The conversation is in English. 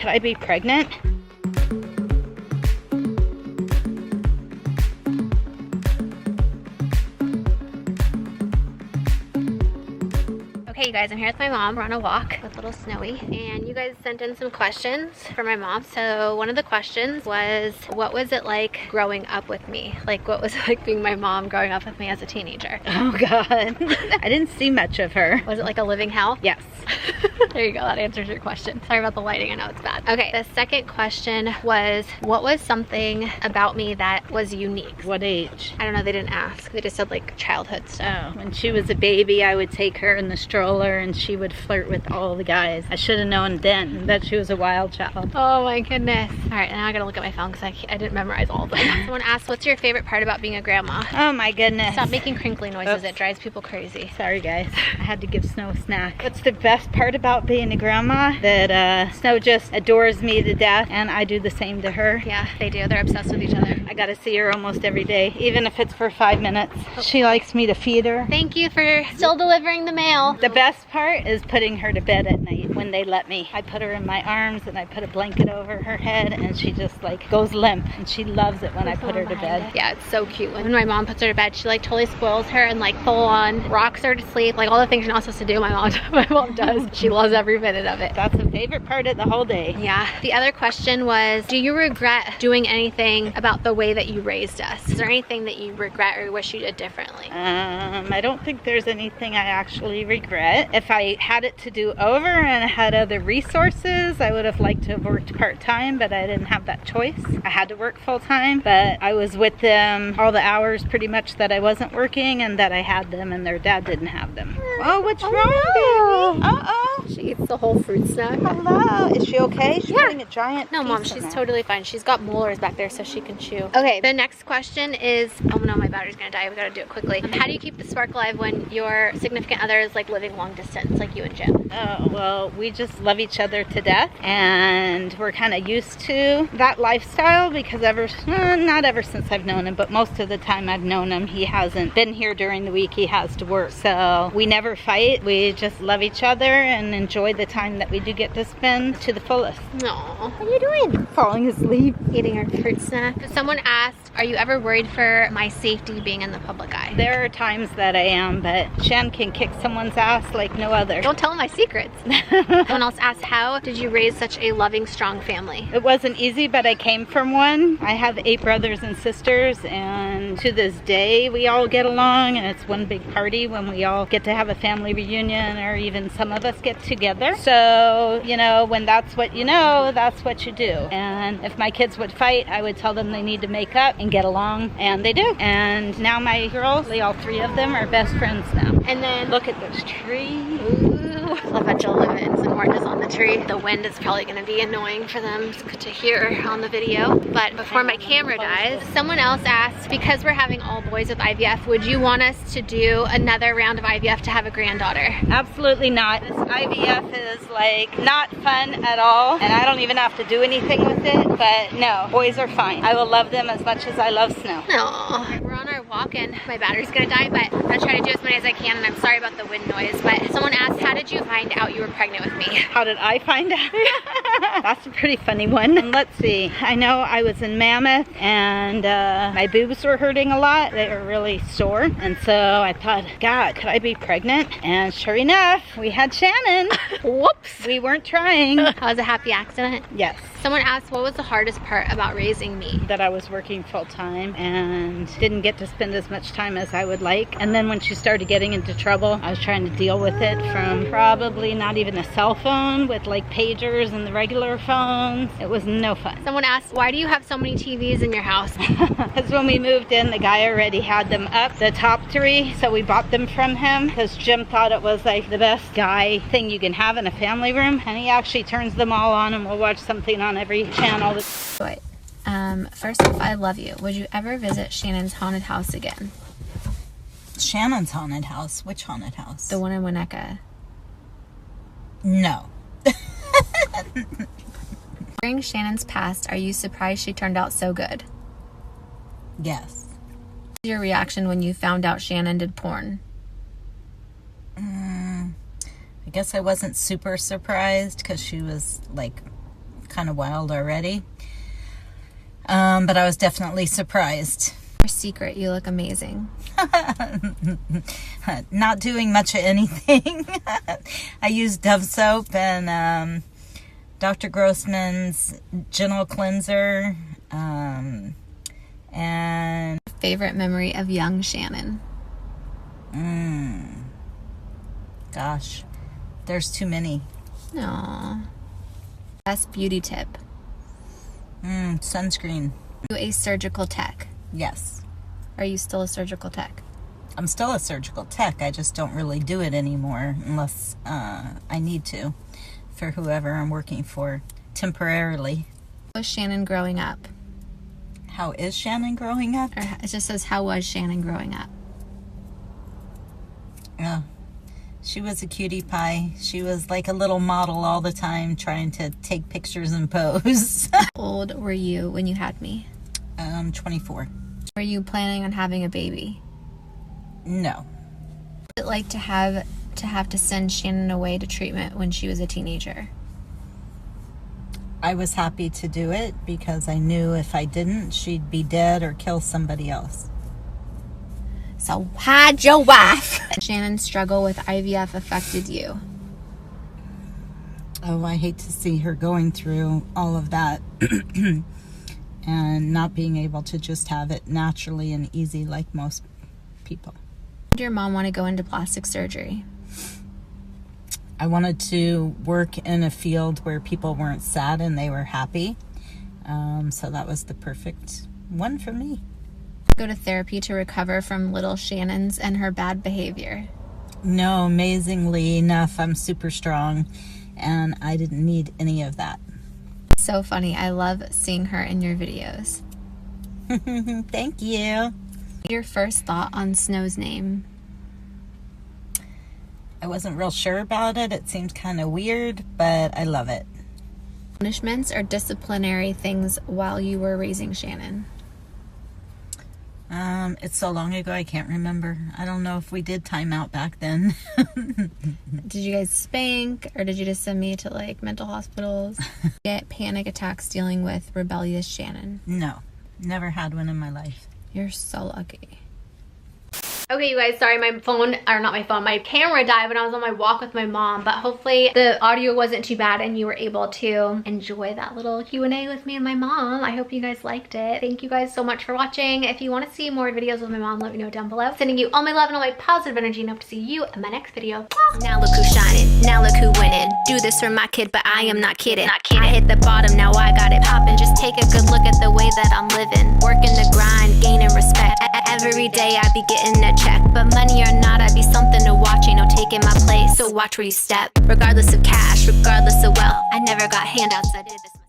could I be pregnant? Okay, you guys, I'm here with my mom. We're on a walk with little Snowy, and you guys sent in some questions for my mom. So one of the questions was, what was it like growing up with me? Like, what was it like being my mom growing up with me as a teenager? Oh God, I didn't see much of her. Was it like a living hell? Yes. There you go, that answers your question. Sorry about the lighting, I know it's bad. Okay, the second question was, what was something about me that was unique? What age? I don't know, they didn't ask. They just said like childhood stuff. Oh, when she was a baby, I would take her in the stroller and she would flirt with all the guys. I should have known then that she was a wild child. Oh my goodness. All right, now I gotta look at my phone because I didn't memorize all of them. Someone asked, what's your favorite part about being a grandma? Oh my goodness. Stop making crinkly noises. Oops. It drives people crazy. Sorry guys, I had to give Snow a snack. What's the best part about being a grandma? That Snow just adores me to death, and I do the same to her. Yeah, they do. They're obsessed with each other. I gotta see her almost every day, even if it's for 5 minutes. She likes me to feed her. Thank you for still delivering the mail. The best part is putting her to bed at night when they let me. I put her in my arms and I put a blanket over her head, and she just like goes limp, and she loves it when I put her to bed. Yeah, it's so cute. When my mom puts her to bed, she like totally spoils her and like full on rocks her to sleep. Like all the things you're not supposed to do, my mom does. She loves every minute of it. That's the favorite part of the whole day. Yeah. The other question was, do you regret doing anything about the way that you raised us? Is there anything that you regret or wish you did differently? I don't think there's anything I actually regret. If I had it to do over and I had other resources, I would have liked to have worked part-time, but I didn't have that choice. I had to work full-time, but I was with them all the hours pretty much that I wasn't working and that I had them, and their dad didn't have them. Oh, what's wrong, no. baby? Uh-oh. She eats the whole fruit snack. Hello. Is she okay? She's Yeah. eating a giant No, Mom, piece she's of it. totally fine. She's got molars back there so she can chew. Okay, the next question is, oh no, my battery's gonna die. We gotta do it quickly. How do you keep the spark alive when your significant other is like living long distance, like you and Jim? Oh, well, we just love each other to death, and we're kind of used to that lifestyle because not ever since I've known him, but most of the time I've known him, he hasn't been here during the week. He has to work. So we never fight. We just love each other and enjoy the time that we do get to spend to the fullest. Aw, what are you doing? Falling asleep. Eating her fruit snack. Someone asked, are you ever worried for my safety being in the public eye? There are times that I am, but Shan can kick someone's ass like no other. Don't tell him my secrets. Someone else asked, how did you raise such a loving, strong family? It wasn't easy, but I came from one. I have 8 brothers and sisters, and to this day we all get along, and it's one big party when we all get to have a family reunion, or even some of us get together. So, you know, when that's what you know, that's what you do. And if my kids would fight, I would tell them they need to make up and get along, and they do. And now my girls, all 3 of them are best friends now. And then Look at those trees. ooh, a bunch of lemons and oranges on the tree. The wind is probably going to be annoying for them to hear on the video. But before my camera dies, someone else asked, because we're having all boys with IVF, would you want us to do another round of IVF to have a granddaughter? Absolutely not. This IVF is like not fun at all, and I don't even have to do anything with it, but no, boys are fine. I will love them as much as I love Snow. No, we're on our walk and my battery's gonna die, but I'm gonna try to do as many as I can, and I'm sorry about the wind noise. But someone asked, how did you find out you were pregnant with me? How did I find out? That's a pretty funny one. Let's see. I know I was in Mammoth, and my boobs were hurting a lot. They were really sore, and so I thought, God, could I be pregnant? And sure enough, we had Shannon. Whoops. We weren't trying. That was a happy accident. Yes. Someone asked, what was the hardest part about raising me? That I was working full-time and didn't get to spend as much time as I would like. And then when she started getting into trouble, I was trying to deal with it from probably not even a cell phone with like pagers and the regular phones. It was no fun. Someone asked, why do you have so many TVs in your house? Because when we moved in, the guy already had them up, the top 3, so we bought them from him because Jim thought it was like the best guy thing you can have in a family room, and he actually turns them all on, and we'll watch something on every channel. Wait. First off, I love you. Would you ever visit Shannon's haunted house again? Shannon's haunted house? Which haunted house? The one in Winnetka. No. During Shannon's past, are you surprised she turned out so good? Yes. What was your reaction when you found out Channon did porn? I guess I wasn't super surprised because she was like kind of wild already. But I was definitely surprised. Your secret, you look amazing. Not doing much of anything. I use Dove soap and Dr. Grossman's Gentle Cleanser. And Favorite memory of young Channon? Gosh, there's too many. Aww. Best beauty tip? Sunscreen. Are you a surgical tech? Yes. Are you still a surgical tech? I'm still a surgical tech. I just don't really do it anymore unless I need to for whoever I'm working for temporarily. How was Channon growing up? How is Channon growing up? Or it just says, how was Channon growing up? She was a cutie pie. She was like a little model all the time trying to take pictures and pose. How old were you when you had me? 24. Were you planning on having a baby? No. What was it like to have to send Channon away to treatment when she was a teenager? I was happy to do it because I knew if I didn't, she'd be dead or kill somebody else. So how'd your wife? Shannon's struggle with IVF affected you? Oh, I hate to see her going through all of that and not being able to just have it naturally and easy like most people. Did your mom want to go into plastic surgery? I wanted to work in a field where people weren't sad and they were happy. So that was the perfect one for me. Go to therapy to recover from little Shannon's and her bad behavior? No, amazingly enough, I'm super strong and I didn't need any of that. So funny. I love seeing her in your videos. Thank you. Your first thought on Snow's name? I wasn't real sure about it. It seemed kind of weird, but I love it. Punishments or disciplinary things while you were raising Channon? It's so long ago I can't remember. I don't know if we did time out back then. Did you guys spank, or did you just send me to like mental hospitals? Get panic attacks dealing with rebellious Channon? No, never had one in my life. You're so lucky. Okay, you guys, sorry, my phone, or not my phone, my camera died when I was on my walk with my mom, but hopefully the audio wasn't too bad and you were able to enjoy that little Q&A with me and my mom. I hope you guys liked it. Thank you guys so much for watching. If you want to see more videos with my mom, let me know down below. Sending you all my love and all my positive energy, and hope to see you in my next video. Now look who's shining, now look who winning. Do this for my kid, but I am not kidding. I hit the bottom, now I got it popping. Just take a good look at the way that I'm living. Working the grind, gaining respect. Every day I be getting a check, but money or not, I be something to watch. Ain't no taking my place, so watch where you step. Regardless of cash, regardless of wealth, I never got handouts. I did this